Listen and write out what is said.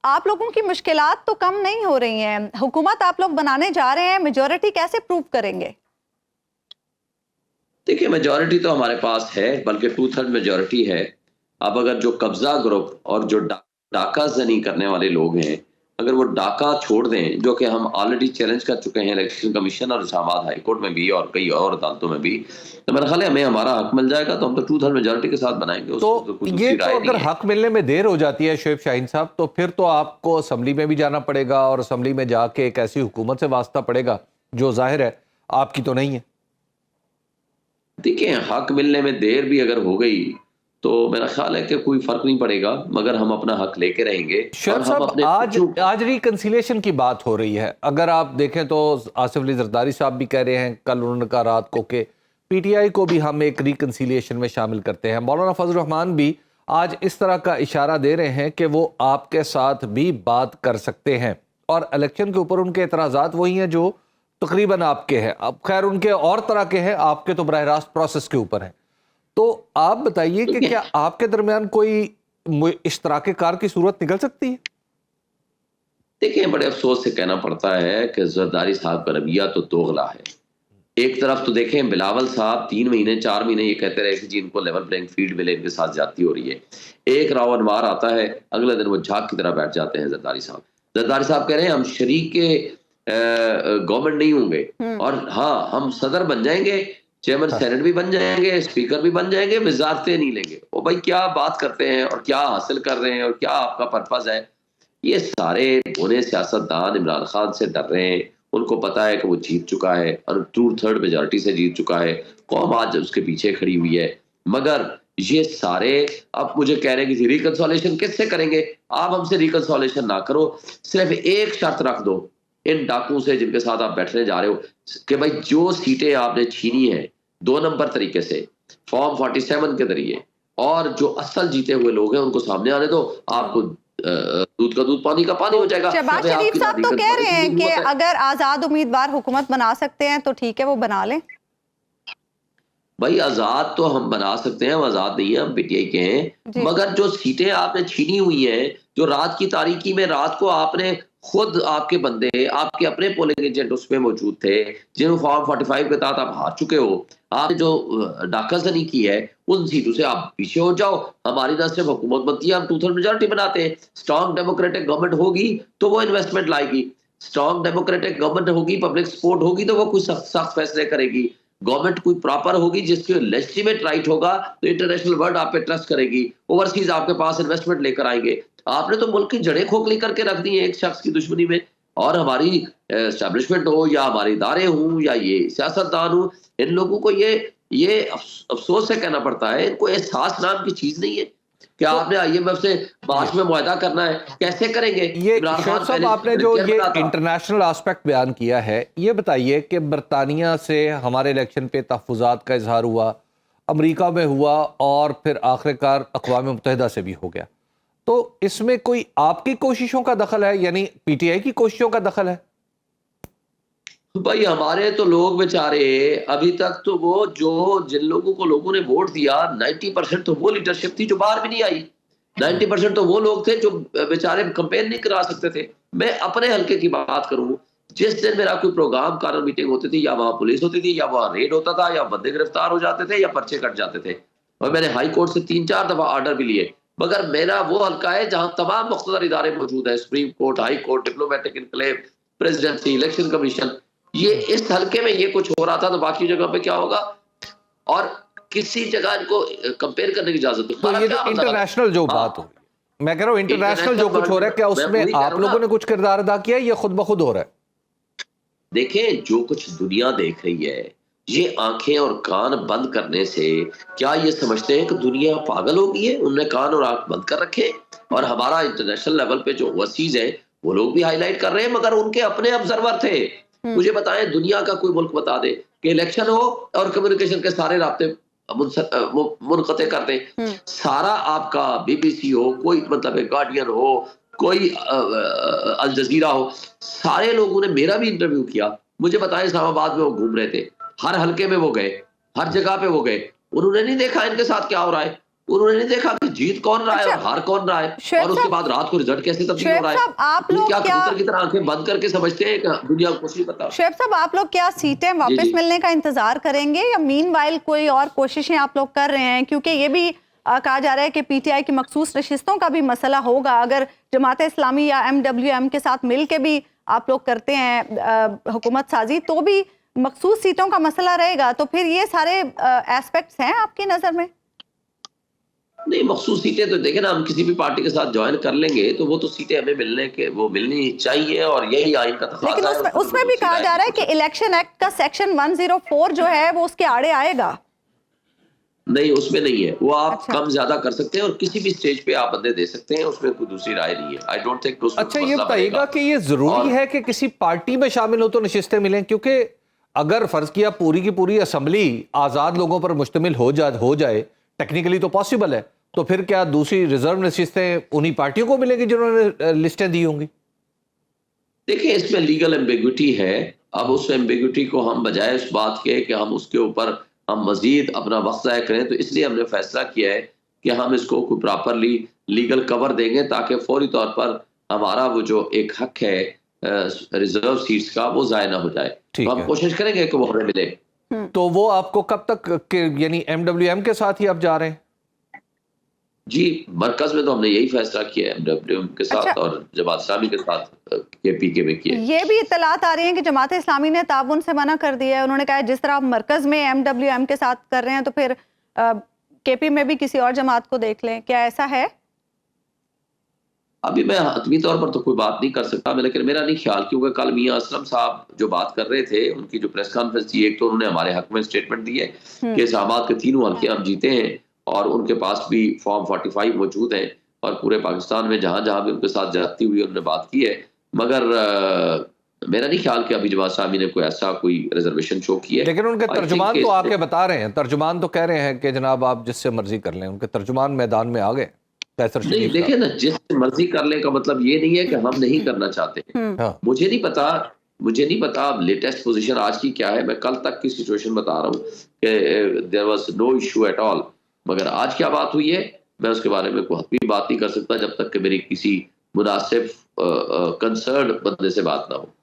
आप लोगों की मुश्किलात तो कम नहीं हो रही हैं। हुकूमत आप लोग बनाने जा रहे हैं, मेजॉरिटी कैसे प्रूव करेंगे? देखिए, मेजॉरिटी तो हमारे पास है, बल्कि 2/3 मेजॉरिटी है। अब अगर जो कब्जा ग्रुप और जो डाका जनी करने वाले लोग हैं, अगर वो डाका छोड़ दें, जो कि हम ऑलरेडी चैलेंज कर चुके हैं इलेक्शन कमीशन और इस्लामाबाद हाई कोर्ट में भी और कई और अदालतों में भी, तो मेरा ख्याल है हमें हमारा हक मिल जाएगा, तो हम तो 2/3 मेजॉरिटी के साथ बनाएंगे। तो उसमें कोई ये दूसरी तो राय अगर नहीं है। हक मिलने में देर हो जाती है शुएब शाहीन साहब, तो फिर तो आपको असम्बली में भी जाना पड़ेगा और असम्बली में जाके एक ऐसी हुकूमत से वास्ता पड़ेगा जो जाहिर है आपकी तो नहीं है। देखिए, हक मिलने में देर भी अगर हो गई तो मेरा ख्याल है कि कोई फर्क नहीं पड़ेगा, मगर हम अपना हक लेके रहेंगे शुएब और हम साहब, अपने आज रिकंसिलिएशन की बात हो रही है। अगर आप देखें तो आसिफ अली जरदारी साहब भी कह रहे हैं, कल उन्होंने कहा रात को कि पीटीआई को भी हम एक रिकंसिलिएशन में शामिल करते हैं। मौलाना फजल रहमान भी आज इस तरह का इशारा दे रहे हैं कि वो आपके साथ भी बात कर सकते हैं और इलेक्शन के ऊपर उनके एतराज़ात वही हैं जो तकरीबन आपके हैं। अब खैर उनके और तरह के हैं, आपके तो बराह रास्त प्रोसेस के ऊपर हैं। तो आप बताइए कि क्या आपके दरमियान कोई इश्तराके कार की सूरत निकल सकती है? देखिए, बड़े अफसोस से कहना पड़ता है कि जरदारी साहब का रवैया तो दोगला है। एक तरफ तो देखें, बिलावल साहब 3 महीने 4 महीने ये कहते रहे कि जी इनको लेवल प्लेइंग फील्ड मिले, इनके साथ ज्यादती हो रही है। एक राव अनवार आता है, अगले दिन वो झाग की तरह बैठ जाते हैं जरदारी साहब। जरदारी साहब कह रहे हैं हम शरीक के गवर्नमेंट नहीं होंगे, और हाँ, हम सदर बन जाएंगे, चेयरमैन सेनेट भी बन जाएंगे, स्पीकर भी बन जाएंगे, वजारतें नहीं लेंगे। वो भाई क्या बात करते हैं और क्या हासिल कर रहे हैं और क्या आपका पर्पज है? ये सारे भोले सियासतदान इमरान खान से डर रहे हैं। उनको पता है कि वो जीत चुका है और 2/3 मेजॉरिटी से जीत चुका है। कौम आज उसके पीछे खड़ी हुई है। मगर ये सारे अब मुझे कह रहे हैं कि रिकंसोलेशन किससे करेंगे? आप हमसे रिकंसोलेशन ना करो, सिर्फ एक शर्त रख दो इन डाकुओं से जिनके साथ आप बैठने जा रहे हो, कि भाई जो सीटें आपने छीनी है 2 नंबर तरीके से, फॉर्म 47 के जरिए, और जो असल जीते हुए लोग हैं उनको सामने आने दो। आपको दूध का दूध पानी का पानी हो जाएगा। शहबाज शरीफ साहब तो कह रहे हैं कि अगर आजाद उम्मीदवार हुकूमत बना सकते हैं तो ठीक है, वो बना लें। भाई आजाद तो हम बना सकते हैं, हम आजाद नहीं है, हम पीटीआई के हैं। मगर जो सीटें आपने छीनी हुई हैं, जो रात की तारीकी में रात को आपने खुद, आपके बंदे, आपके अपने पोलिंग एजेंट उसमें मौजूद थे, जिन्होंने फॉर्म 45 के तहत आप हार चुके हो, आपने जो डाकाजनी की है, उन सीटों से आप पीछे हो जाओ। हमारी ना सिर्फ हुकूमत बनती है, हम 2/3 मेजॉरिटी बनाते हैं। स्ट्रॉन्ग डेमोक्रेटिक गवर्नमेंट होगी तो वो इन्वेस्टमेंट लाएगी, स्ट्रॉन्ग डेमोक्रेटिक गवर्नमेंट होगी, पब्लिक सपोर्ट होगी तो वो कुछ सख्त फैसले करेगी। गवर्नमेंट कोई प्रॉपर होगी जिसके लेजिटिमेट राइट होगा तो इंटरनेशनल वर्ल्ड आप पे ट्रस्ट करेगी, ओवरसीज आपके पास इन्वेस्टमेंट लेकर आएंगे। आपने तो मुल्क की जड़ें खोखली करके रख दी है एक शख्स की दुश्मनी में। और हमारी एस्टैब्लिशमेंट हो या हमारे इदारे हों या ये सियासतदान हो, इन लोगों को ये अफसोस से कहना पड़ता है, इनको एहसास नाम की चीज नहीं है। क्या आपने आईएमएफ से मार्च में मुआहदा करना है? कैसे करेंगे? ये साहब, आपने जो ये इंटरनेशनल एस्पेक्ट बयान किया है, ये बताइए कि बरतानिया से हमारे इलेक्शन पे तहफ़्फ़ुज़ात का इजहार हुआ, अमेरिका में हुआ और फिर आखिरकार अक़वाम मुत्तहिदा से भी हो गया। तो इसमें कोई आपकी कोशिशों का दखल है, यानी पीटीआई की कोशिशों का दखल है? भाई हमारे तो लोग बेचारे अभी तक तो वो जिन लोगों को लोगों ने वोट दिया, 90% तो वो लीडरशिप थी जो बाहर भी नहीं आई। 90% तो वो लोग थे जो बेचारे कंपेन नहीं करा सकते थे। मैं अपने हल्के की बात करूं, जिस दिन मेरा कोई प्रोग्राम कारण मीटिंग होती थी, या वहां पुलिस होती थी, या वहां रेड होता था, या बंदे गिरफ्तार हो जाते थे, या पर्चे कट जाते थे। और मैंने हाई कोर्ट से 3-4 दफा ऑर्डर भी लिए। मगर मेरा वो हल्का है जहां तमाम मुख्तदर इदारे मौजूद है, supreme court, high court, diplomatic enclave, presidency, election commission. ये इस हल्के में ये कुछ हो रहा था, तो बाकी जगह पे क्या होगा? और किसी जगह इनको कंपेयर करने की इजाजत नहीं। तो ये जो इंटरनेशनल जो बात हो रही है, मैं कह रहा हूँ इंटरनेशनल जो कुछ हो रहा है, क्या उसमें आप लोगों ने कुछ किरदार अदा किया है या खुद ब खुद हो रहा है? देखें, जो कुछ दुनिया देख रही है, ये आंखें और कान बंद करने से क्या ये समझते हैं कि दुनिया पागल हो गई है? उन्होंने कान और आंख बंद कर रखे। और हमारा इंटरनेशनल लेवल पे जो ओवरसीज है वो लोग भी हाईलाइट कर रहे हैं, मगर उनके अपने ऑब्जर्वर थे। मुझे बताएं, दुनिया का कोई मुल्क बता दे कि इलेक्शन हो और कम्युनिकेशन के सारे राब्ते मुनक़ते कर दें। सारा आपका बीबीसी हो, कोई मतलब गार्डियन हो, कोई अल जजीरा हो, सारे लोगों ने मेरा भी इंटरव्यू किया। मुझे बताएं, इस्लामाबाद में वो घूम रहे थे, हर हल्के में वो गए, हर जगह पे वो गए, उन्होंने नहीं देखा इनके साथ क्या हो रहा है। उन्होंने नहीं देखा कि जीत कौन रहा है अच्छा, और हार कौन रहा है, शुएब और उसके साहब- बाद रात को रिजल्ट कैसे तब्दील हो शुएब रहा है। साहब, आप ये लोग क्या क्या कबूतर की तरह आंखें बंद करके समझते हैं कि दुनिया को कुछ नहीं पता। शुएब साहब, आप लोग क्या सीटें वापस जी। मिलने का इंतजार करेंगे या मीनवाइल कोई और कोशिशें आप लोग कर रहे हैं? क्योंकि ये भी कहा जा रहा है कि पीटीआई की मखसूस नशिस्तों का भी मसला होगा। अगर जमात इस्लामी या एमडब्ल्यूएम के साथ मिल के भी आप लोग करते हैं हुकूमत साजी, तो भी मखसूस सीटों का मसला रहेगा। तो फिर ये सारे एस्पेक्ट्स हैं आपकी नजर में? नहीं, मखसूस सीटें तो देखें ना, हम किसी भी पार्टी के साथ ज्वाइन कर लेंगे तो वो तो सीटें हमें मिलनी चाहिए, और यही आइन का तकाज़ा लेकिन है। उसमें भी कहा जा रहा है कि इलेक्शन एक्ट का सेक्शन 104 जो है वो उसके आड़े आएगा। नहीं, उसमें नहीं है। वो आप अच्छा। कम ज्यादा कर सकते हैं और किसी भी स्टेज पे आप बंदे दे सकते हैं, उसमें कोई दूसरी राय नहीं है। आई डोंट थिंक उसमें अच्छा, ये मसला बताइएगा बनेगा। कि ये जरूरी और- है कि किसी पार्टी में शामिल हो तो नशिस्तें मिलें? क्योंकि अगर फर्ज किया पूरी की पूरी असेंबली आजाद लोगों पर मुश्तमिल हो जाए, टेक्निकली तो पॉसिबल है, तो फिर क्या दूसरी रिजर्व नशिस्तें उन्हीं पार्टियों को मिलेंगी जिन्होंने लिस्टें दी होंगी? देखिए, इसमें लीगल एम्बिग्विटी है। अब उस एम्बिग्विटी को हम बजाय उस बात के कि हम उसके ऊपर हम मजीद अपना वक्त ज़ाया करें, तो इसलिए हमने फैसला किया है कि हम इसको कोई प्रॉपरली लीगल कवर देंगे, ताकि फौरी तौर पर हमारा वो जो एक हक है रिजर्व सीट्स का, वो ज़ाया ना हो जाए। ठीक तो हम है। कोशिश करेंगे कि वो हमें मिले। तो वो आपको कब तक यानी एमडब्ल्यूएम के साथ ही आप जा रहे हैं? जी, मरकज में तो हमने यही फैसला किया है, एमडब्ल्यूएम के साथ अच्छा। और जमात इस्लामी के साथ केपीके में किया है। ये भी इत्तलात आ रही हैं कि जमात इस्लामी ने ताउन से मना कर दिया है। उन्होंने कहा है जिस तरह आप मरकज में एमडब्ल्यूएम के साथ कर रहे हैं, तो फिर केपी में भी किसी और जमात को देख लें। क्या ऐसा है? अभी मैं हतमी तौर पर तो कोई बात नहीं कर सकता, लेकिन मेरा नहीं ख्याल, क्योंकि कल मियां असलम साहब जो बात कर रहे थे, उनकी जो प्रेस कॉन्फ्रेंस थी, एक तो उन्होंने हमारे हक में स्टेटमेंट दी है कि इस्लामाबाद के तीनों हल्के हम जीते हैं, और उनके पास भी फॉर्म 45 मौजूद हैं, और पूरे पाकिस्तान में जहां जहां भी उनके साथ जाती हुई उन्होंने बात की है। मगर मेरा नहीं ख्याल कि अभी जमात इस्लामी ने कोई ऐसा कोई रिजर्वेशन शो की है। लेकिन उनके I think तर्जुमान कि तो इसमें- आके बता रहे हैं, तर्जुमान तो कह रहे हैं कि जनाब आप जिससे मर्जी कर लें। उनके तर्जुमान मैदान में आ गए, कैसर नहीं, शरीफ देखे ना, जिस मर्जी कर ले का मतलब ये नहीं है कि हम नहीं करना चाहते। हाँ। मुझे नहीं पता अब लेटेस्ट पोजीशन आज की क्या है। मैं कल तक की सिचुएशन बता रहा हूँ कि there was no issue at all, मगर आज क्या बात हुई है मैं उसके बारे में कोई भी बात नहीं कर सकता जब तक कि मेरी किसी मुनासिब कंसर्न बंदे से बात ना हो।